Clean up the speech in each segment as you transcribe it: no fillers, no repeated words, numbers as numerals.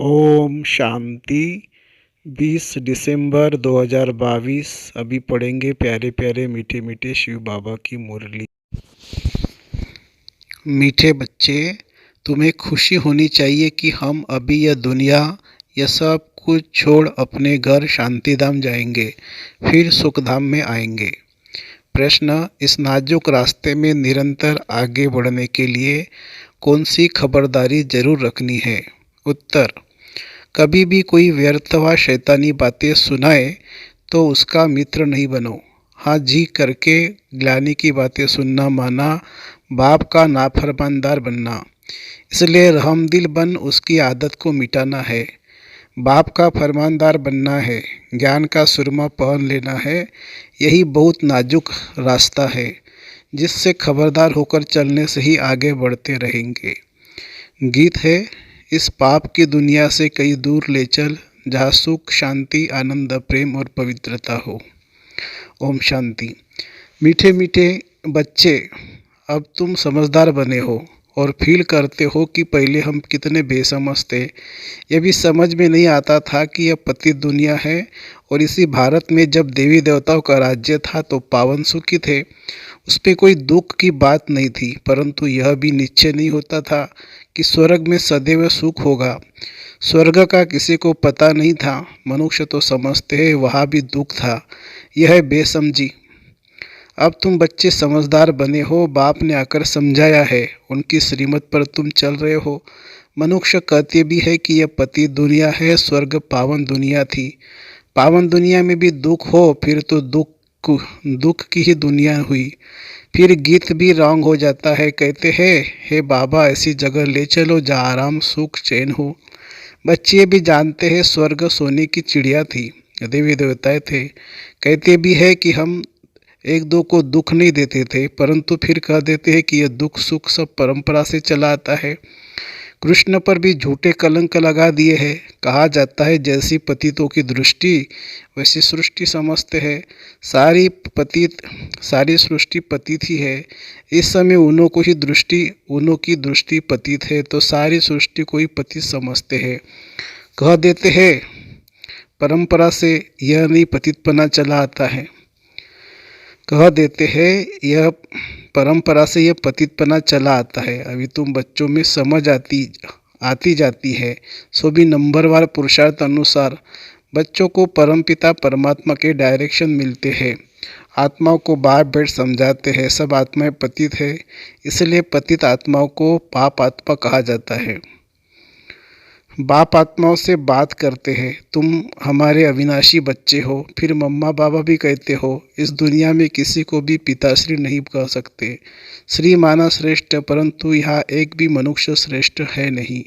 ओम शांति। 20 दिसंबर 2022। अभी पढ़ेंगे प्यारे प्यारे मीठे मीठे शिव बाबा की मुरली। मीठे बच्चे, तुम्हें खुशी होनी चाहिए कि हम अभी यह दुनिया, यह सब कुछ छोड़ अपने घर शांतिधाम जाएंगे, फिर सुखधाम में आएंगे। प्रश्न: इस नाजुक रास्ते में निरंतर आगे बढ़ने के लिए कौन सी खबरदारी जरूर रखनी है? उत्तर: कभी भी कोई व्यर्थ व शैतानी बातें सुनाए तो उसका मित्र नहीं बनो। हाँ जी करके ग्लानि की बातें सुनना माना बाप का नाफरमानदार बनना। इसलिए रहमदिल बन उसकी आदत को मिटाना है। बाप का फरमानदार बनना है, ज्ञान का सुरमा पहन लेना है। यही बहुत नाजुक रास्ता है जिससे खबरदार होकर चलने से ही आगे बढ़ते रहेंगे। गीत है: इस पाप की दुनिया से कहीं दूर ले चल, जहाँ सुख शांति आनंद प्रेम और पवित्रता हो। ओम शांति। मीठे मीठे बच्चे, अब तुम समझदार बने हो और फील करते हो कि पहले हम कितने बेसमझ थे। यह भी समझ में नहीं आता था कि यह पतित दुनिया है और इसी भारत में जब देवी देवताओं का राज्य था तो पावन सुखी थे, उस पर कोई दुख की बात नहीं थी। परंतु यह भी निश्चय नहीं होता था कि स्वर्ग में सदैव सुख होगा। स्वर्ग का किसी को पता नहीं था। मनुष्य तो समझते हैं वहाँ भी दुख था। यह है बेसमझी। अब तुम बच्चे समझदार बने हो, बाप ने आकर समझाया है, उनकी श्रीमत पर तुम चल रहे हो। मनुष्य कहते भी है कि यह पतित दुनिया है, स्वर्ग पावन दुनिया थी। पावन दुनिया में भी दुख हो फिर तो दुख की ही दुनिया हुई। फिर गीत भी रॉन्ग हो जाता है। कहते हैं, हे बाबा ऐसी जगह ले चलो जहाँ आराम सुख चैन हो। बच्चे भी जानते हैं स्वर्ग सोने की चिड़िया थी, देवी देवताएं थे। कहते भी है कि हम एक दो को दुख नहीं देते थे, परंतु फिर कह देते हैं कि यह दुख सुख सब परंपरा से चला आता है। कृष्ण पर भी झूठे कलंक लगा दिए हैं। कहा जाता है जैसी पतितों की दृष्टि वैसी सृष्टि समझते हैं। सारी सृष्टि पतित ही है। इस समय उन्हों की दृष्टि पतित है तो सारी सृष्टि को ही पतित समझते हैं। कह देते हैं परंपरा से यह नहीं पतितपना चला आता है। कह देते हैं यह परंपरा से यह पतितपना चला आता है। अभी तुम बच्चों में समझ आती जाती है। सो भी नंबरवार पुरुषार्थ अनुसार बच्चों को परमपिता परमात्मा के डायरेक्शन मिलते हैं। आत्माओं को बाप बैठ समझाते हैं। सब आत्माएं पतित है, इसलिए पतित आत्माओं को पाप आत्मा कहा जाता है। बाप आत्माओं से बात करते हैं, तुम हमारे अविनाशी बच्चे हो। फिर मम्मा बाबा भी कहते हो। इस दुनिया में किसी को भी पिताश्री नहीं कह सकते। श्री माना श्रेष्ठ, परंतु यहाँ एक भी मनुष्य श्रेष्ठ है नहीं।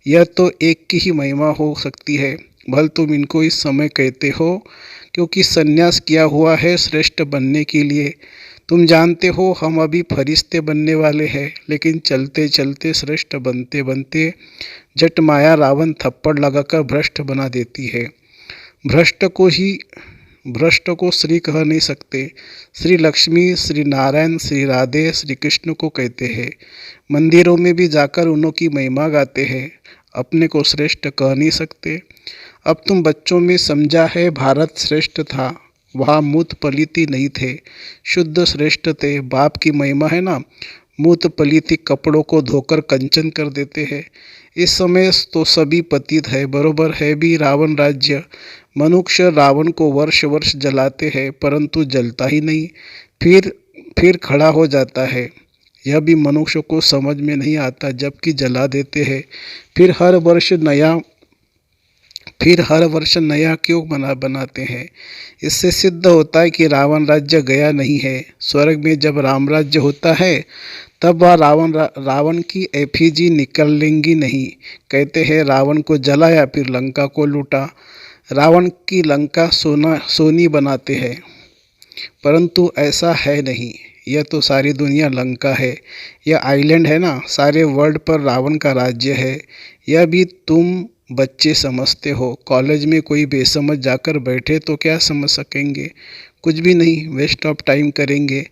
यह तो एक की ही महिमा हो सकती है। भल तुम इनको इस समय कहते हो क्योंकि संन्यास किया हुआ है श्रेष्ठ बनने के लिए। तुम जानते हो हम अभी फरिश्ते बनने वाले हैं, लेकिन चलते चलते श्रेष्ठ बनते बनते जट माया रावण थप्पड़ लगाकर भ्रष्ट बना देती है। भ्रष्ट को श्री कह नहीं सकते। श्री लक्ष्मी, श्री नारायण, श्री राधे, श्री कृष्ण को कहते हैं। मंदिरों में भी जाकर उन्हों की महिमा गाते हैं, अपने को श्रेष्ठ कह नहीं सकते। अब तुम बच्चों में समझा है भारत श्रेष्ठ था, वहाँ मूत पलीती नहीं थे, शुद्ध श्रेष्ठ थे। बाप की महिमा है ना, मूत पलीती कपड़ों को धोकर कंचन कर देते हैं। इस समय तो सभी पतित है, बरोबर है भी रावण राज्य। मनुष्य रावण को वर्ष वर्ष जलाते हैं, परंतु जलता ही नहीं, फिर खड़ा हो जाता है। यह भी मनुष्य को समझ में नहीं आता, जबकि जला देते हैं। फिर हर वर्ष नया क्यों बनाते हैं? इससे सिद्ध होता है कि रावण राज्य गया नहीं है। स्वर्ग में जब राम राज्य होता है तब वह रावण की एफिजी निकलेंगी नहीं। कहते हैं रावण को जलाया फिर लंका को लूटा। रावण की लंका सोनी बनाते हैं, परंतु ऐसा है नहीं। यह तो सारी दुनिया लंका है, यह आइलैंड है ना, सारे वर्ल्ड पर रावण का राज्य है। यह भी तुम बच्चे समझते हो। कॉलेज में कोई बेसमझ जाकर बैठे तो क्या समझ सकेंगे? कुछ भी नहीं, वेस्ट ऑफ टाइम करेंगे।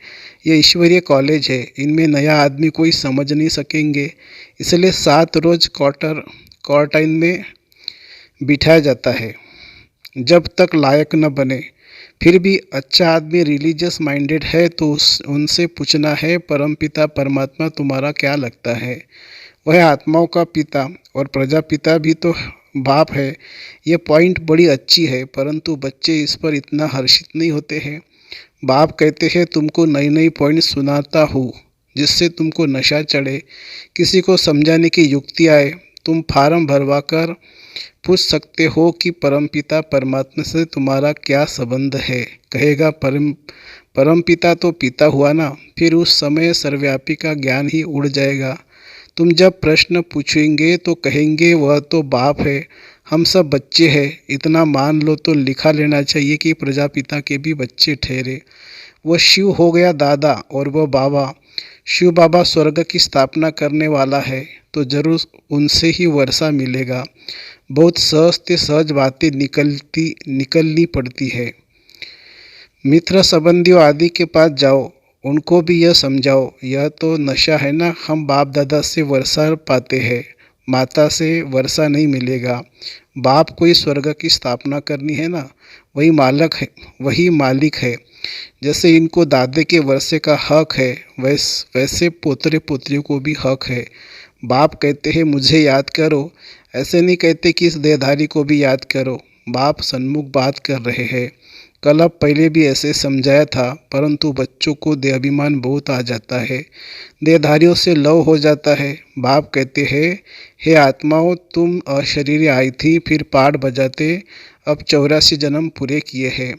ये ईश्वरीय कॉलेज है, इनमें नया आदमी कोई समझ नहीं सकेंगे। इसलिए 7 रोज क्वार्टाइन में बिठाया जाता है जब तक लायक न बने। फिर भी अच्छा आदमी रिलीजियस माइंडेड है तो उनसे पूछना है, परमपिता परमात्मा तुम्हारा क्या लगता है? वह आत्माओं का पिता और प्रजापिता भी तो बाप है। ये पॉइंट बड़ी अच्छी है, परंतु बच्चे इस पर इतना हर्षित नहीं होते हैं। बाप कहते हैं तुमको नई नई पॉइंट सुनाता हूँ जिससे तुमको नशा चढ़े, किसी को समझाने की युक्ति आए। तुम फार्म भरवा कर पूछ सकते हो कि परमपिता परमात्मा से तुम्हारा क्या संबंध है। कहेगा परमपिता तो पिता हुआ ना। फिर उस समय सर्वव्यापी का ज्ञान ही उड़ जाएगा। तुम जब प्रश्न पूछेंगे तो कहेंगे वह तो बाप है, हम सब बच्चे हैं। इतना मान लो तो लिखा लेना चाहिए कि प्रजापिता के भी बच्चे ठहरे। वह शिव हो गया दादा और वह बाबा। शिव बाबा स्वर्ग की स्थापना करने वाला है तो जरूर उनसे ही वर्षा मिलेगा। बहुत सहज से सहज बातें निकलनी पड़ती है। मित्र संबंधियों आदि के पास जाओ, उनको भी यह समझाओ, यह तो नशा है ना। हम बाप दादा से वर्षा पाते हैं, माता से वर्षा नहीं मिलेगा। बाप को ही स्वर्ग की स्थापना करनी है ना, वही मालिक है। जैसे इनको दादे के वर्षे का हक है, वैसे पोतरे पोतरियों को भी हक है। बाप कहते हैं मुझे याद करो, ऐसे नहीं कहते कि इस देहधारी को भी याद करो। बाप सन्मुख बात कर रहे हैं। कल अब पहले भी ऐसे समझाया था, परंतु बच्चों को देहाभिमान बहुत आ जाता है, देहधारियों से लव हो जाता है। बाप कहते हैं हे आत्माओं, तुम अशरीरी आई थी, फिर पाठ बजाते अब 84 जन्म पूरे किए हैं।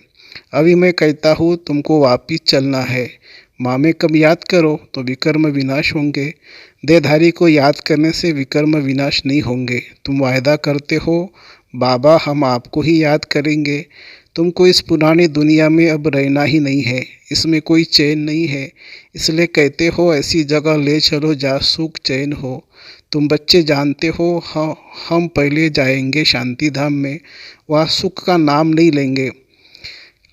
अभी मैं कहता हूँ तुमको वापिस चलना है। मामे कब याद करो तो विकर्म विनाश होंगे। देहधारी को याद करने से विकर्म विनाश नहीं होंगे। तुम वायदा करते हो बाबा हम आपको ही याद करेंगे। तुमको इस पुरानी दुनिया में अब रहना ही नहीं है, इसमें कोई चैन नहीं है, इसलिए कहते हो ऐसी जगह ले चलो जहाँ सुख चैन हो। तुम बच्चे जानते हो हम पहले जाएंगे शांति धाम में, वहाँ सुख का नाम नहीं लेंगे,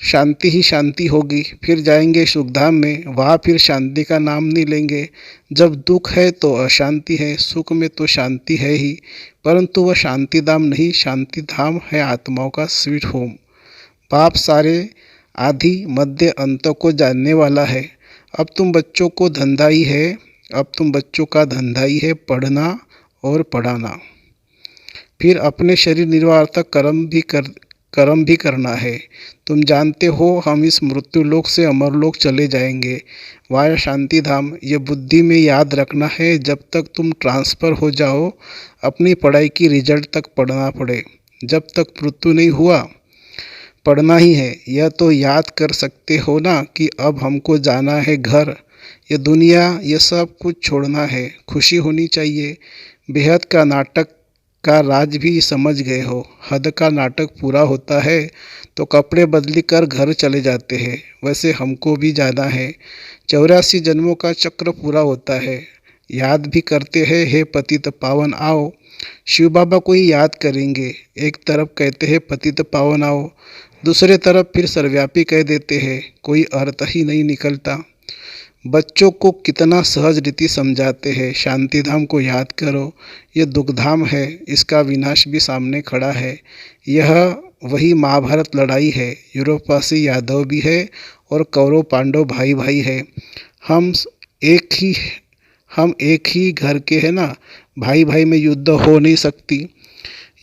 शांति ही शांति होगी। फिर जाएंगे सुखधाम में, वहाँ फिर शांति का नाम नहीं लेंगे। जब दुख है तो अशांति है, सुख में तो शांति है ही, परंतु वह शांति धाम नहीं, शांति धाम है आत्माओं का स्वीट होम। बाप सारे आदि मध्य अंत को जानने वाला है। अब तुम बच्चों को धंधा ही है, अब तुम बच्चों का धंधा ही है पढ़ना और पढ़ाना। फिर अपने शरीर निर्वाह तक कर्म भी करना है। तुम जानते हो हम इस मृत्यु लोक से अमरलोक चले जाएंगे, वाया शांति धाम। ये बुद्धि में याद रखना है। जब तक तुम ट्रांसफ़र हो जाओ अपनी पढ़ाई की रिजल्ट तक पढ़ना पड़े, जब तक मृत्यु नहीं हुआ पढ़ना ही है। यह तो याद कर सकते हो ना कि अब हमको जाना है घर, ये दुनिया, ये सब कुछ छोड़ना है। खुशी होनी चाहिए। बेहद का नाटक का राज भी समझ गए हो। हद का नाटक पूरा होता है तो कपड़े बदली कर घर चले जाते हैं, वैसे हमको भी जाना है। 84 जन्मों का चक्र पूरा होता है। याद भी करते हैं हे पतित पावन आओ। शिव बाबा को ही याद करेंगे। एक तरफ कहते हैं पतित पावन आओ, दूसरे तरफ फिर सर्वव्यापी कह देते हैं, कोई अर्थ ही नहीं निकलता। बच्चों को कितना सहज रीति समझाते हैं, शांति धाम को याद करो, ये दुखधाम है, इसका विनाश भी सामने खड़ा है। यह वही महाभारत लड़ाई है। यूरोपवासी यादव भी है और कौरव पांडव भाई भाई है। हम एक ही घर के हैं ना, भाई भाई में युद्ध हो नहीं सकती।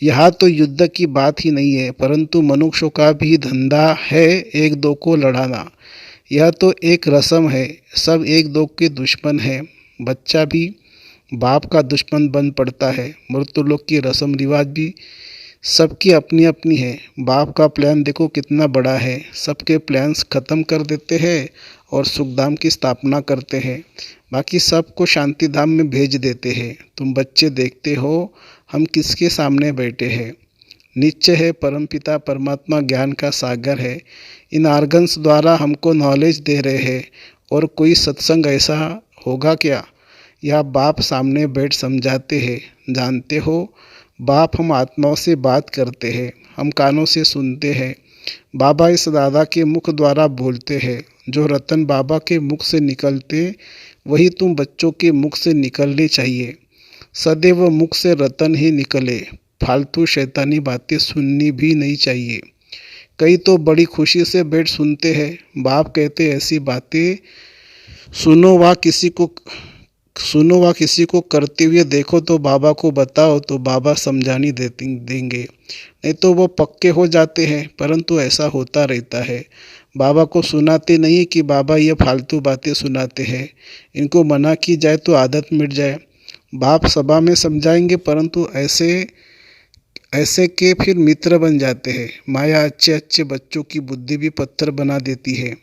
यहाँ तो युद्ध की बात ही नहीं है, परंतु मनुष्यों का भी धंधा है एक दो को लड़ाना। यह तो एक रस्म है, सब एक दो के दुश्मन हैं। बच्चा भी बाप का दुश्मन बन पड़ता है। मृत्यु लोक की रस्म रिवाज भी सबकी अपनी अपनी है। बाप का प्लान देखो कितना बड़ा है, सबके प्लान्स ख़त्म कर देते हैं और सुखधाम की स्थापना करते हैं, बाकी सबको शांति धाम में भेज देते हैं। तुम बच्चे देखते हो हम किसके सामने बैठे हैं। नीचे है परमपिता परमात्मा, ज्ञान का सागर है। इन आर्गन्स द्वारा हमको नॉलेज दे रहे हैं। और कोई सत्संग ऐसा होगा क्या? यह बाप सामने बैठ समझाते हैं। जानते हो बाप हम आत्माओं से बात करते हैं, हम कानों से सुनते हैं। बाबा इस दादा के मुख द्वारा बोलते हैं। जो रतन बाबा के मुख से निकलते वही तुम बच्चों के मुख से निकलने चाहिए। सदैव मुख से रतन ही निकले, फालतू शैतानी बातें सुननी भी नहीं चाहिए। कई तो बड़ी खुशी से बैठ सुनते हैं। बाप कहते ऐसी बातें सुनो व किसी को करते हुए देखो तो बाबा को बताओ तो बाबा समझानी देंगे, नहीं तो वो पक्के हो जाते हैं। परंतु ऐसा होता रहता है। बाबा को सुनाते नहीं कि बाबा ये फालतू बातें सुनाते हैं, इनको मना की जाए तो आदत मिट जाए। बाप सभा में समझाएंगे परंतु ऐसे ऐसे के फिर मित्र बन जाते हैं। माया अच्छे अच्छे बच्चों की बुद्धि भी पत्थर बना देती है।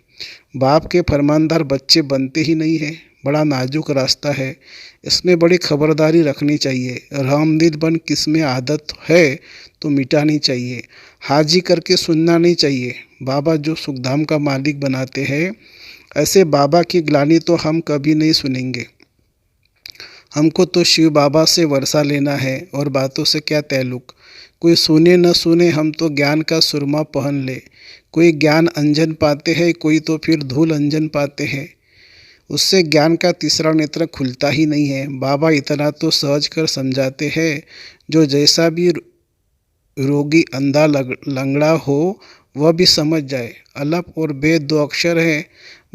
बाप के फरमानदार बच्चे बनते ही नहीं हैं। बड़ा नाजुक रास्ता है, इसमें बड़ी खबरदारी रखनी चाहिए। रामदिल बन किसमें आदत है तो मिटानी चाहिए। हाजी करके सुनना नहीं चाहिए। बाबा जो सुखधाम का मालिक बनाते हैं, ऐसे बाबा की ग्लानि तो हम कभी नहीं सुनेंगे। हमको तो शिव बाबा से वर्षा लेना है और बातों से क्या ताल्लुक। कोई सुने न सुने, हम तो ज्ञान का सुरमा पहन ले। कोई ज्ञान अंजन पाते हैं, कोई तो फिर धूल अंजन पाते हैं। उससे ज्ञान का तीसरा नेत्र खुलता ही नहीं है। बाबा इतना तो सहज कर समझाते हैं, जो जैसा भी रोगी अंधा लंगड़ा हो वह भी समझ जाए। अलप और बेद दो अक्षर हैं।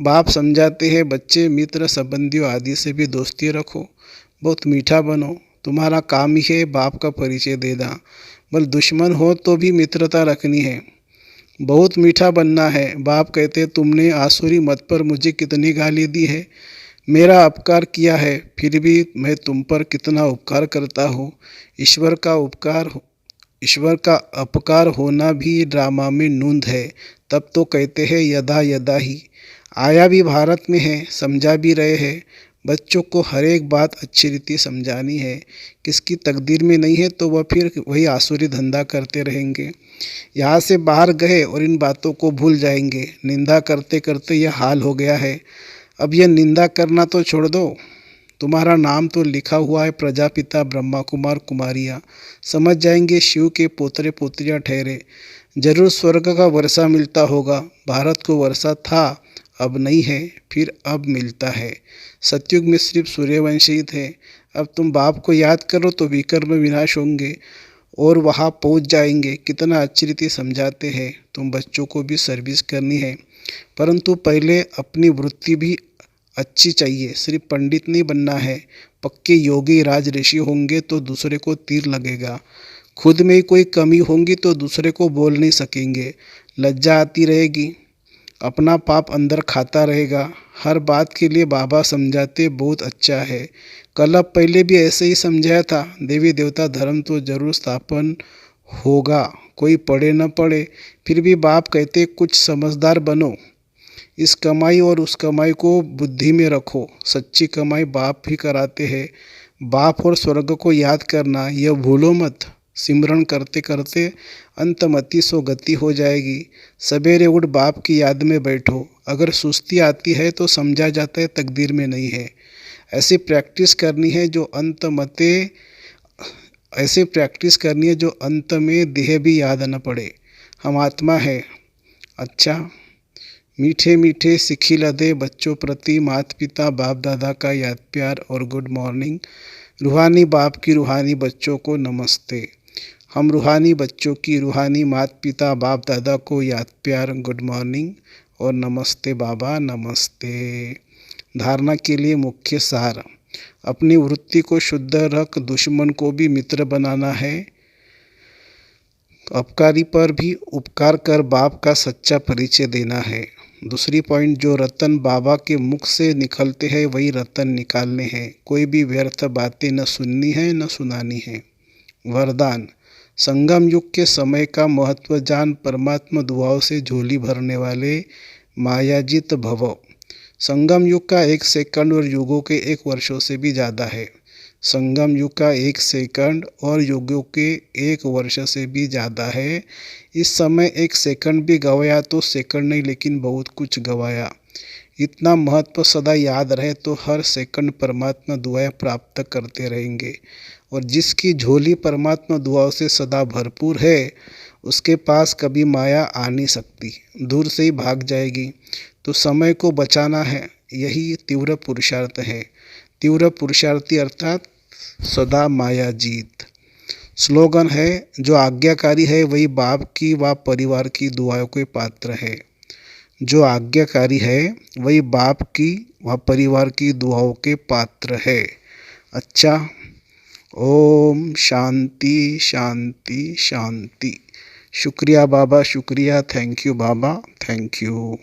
बाप समझाते हैं बच्चे मित्र संबंधियों आदि से भी दोस्ती रखो, बहुत मीठा बनो। तुम्हारा काम ही है बाप का परिचय देना। बल दुश्मन हो तो भी मित्रता रखनी है, बहुत मीठा बनना है। बाप कहते तुमने आसुरी मत पर मुझे कितनी गाली दी है, मेरा अपकार किया है, फिर भी मैं तुम पर कितना उपकार करता हूँ। ईश्वर का अपकार होना भी ड्रामा में नूंद है। तब तो कहते हैं यदा यदा ही। आया भी भारत में है, समझा भी रहे हैं। बच्चों को हर एक बात अच्छी रीति समझानी है। किसकी तकदीर में नहीं है तो वह फिर वही आसुरी धंधा करते रहेंगे। यहाँ से बाहर गए और इन बातों को भूल जाएंगे। निंदा करते करते यह हाल हो गया है। अब यह निंदा करना तो छोड़ दो। तुम्हारा नाम तो लिखा हुआ है प्रजापिता ब्रह्मा कुमार कुमारियाँ। समझ जाएंगे शिव के पोतरे पोतरियाँ ठहरे। जरूर स्वर्ग का वर्षा मिलता होगा। भारत को वर्षा था, अब नहीं है, फिर अब मिलता है। सतयुग में सिर्फ सूर्यवंशी ही थे। अब तुम बाप को याद करो तो विकर्म विनाश होंगे और वहाँ पहुँच जाएंगे। कितना अच्छी रीति समझाते हैं। तुम बच्चों को भी सर्विस करनी है, परंतु पहले अपनी वृत्ति भी अच्छी चाहिए। सिर्फ पंडित नहीं बनना है। पक्के योगी राज ऋषि होंगे तो दूसरे को तीर लगेगा। खुद में ही कोई कमी होंगी तो दूसरे को बोल नहीं सकेंगे। लज्जा आती रहेगी, अपना पाप अंदर खाता रहेगा। हर बात के लिए बाबा समझाते बहुत अच्छा है। कल अब पहले भी ऐसे ही समझाया था। देवी देवता धर्म तो जरूर स्थापन होगा, कोई पढ़े न पढ़े। फिर भी बाप कहते कुछ समझदार बनो। इस कमाई और उस कमाई को बुद्धि में रखो। सच्ची कमाई बाप भी कराते हैं। बाप और स्वर्ग को याद करना यह भूलो मत। सिमरन करते करते अंतमति सो गति हो जाएगी। सवेरे उठ बाप की याद में बैठो। अगर सुस्ती आती है तो समझा जाता है तकदीर में नहीं है। ऐसी प्रैक्टिस करनी है जो अंत में देह भी याद न पड़े। हम आत्मा है। अच्छा, मीठे मीठे सिखी लदे बच्चों प्रति माता पिता बाप दादा का याद प्यार और गुड मॉर्निंग। रूहानी बाप की रूहानी बच्चों को नमस्ते। हम रूहानी बच्चों की रूहानी माता पिता बाप दादा को याद प्यार गुड मॉर्निंग और नमस्ते बाबा नमस्ते। धारणा के लिए मुख्य सार। अपनी वृत्ति को शुद्ध रख, दुश्मन को भी मित्र बनाना है। अपकारी पर भी उपकार कर बाप का सच्चा परिचय देना है। दूसरी पॉइंट, जो रतन बाबा के मुख से निकलते हैं वही रतन निकालने हैं। कोई भी व्यर्थ बातें न सुननी है न सुनानी है। वरदान, संगम युग के समय का महत्व जान, परमात्मा दुआओं से झोली भरने वाले मायाजित भव। संगम युग का 1 सेकंड और युगों के 1 वर्षों से भी ज़्यादा है। संगम युग का 1 सेकंड और युगों के 1 वर्ष से भी ज़्यादा है। इस समय 1 सेकंड भी गवाया तो सेकंड नहीं लेकिन बहुत कुछ गवाया। इतना महत्व सदा याद रहे तो हर सेकंड परमात्मा दुआएं प्राप्त करते रहेंगे। और जिसकी झोली परमात्मा दुआओं से सदा भरपूर है, उसके पास कभी माया आ नहीं सकती, दूर से ही भाग जाएगी। तो समय को बचाना है, यही तीव्र पुरुषार्थ है। तीव्र पुरुषार्थी अर्थात सदा माया जीत। स्लोगन है, जो आज्ञाकारी है वही बाप की व परिवार की दुआओं के पात्र है। जो आज्ञाकारी है वही बाप की व परिवार की दुआओं के पात्र है। अच्छा, ओम शांति शांति शांति। शुक्रिया बाबा, शुक्रिया। Thank you Baba, thank you.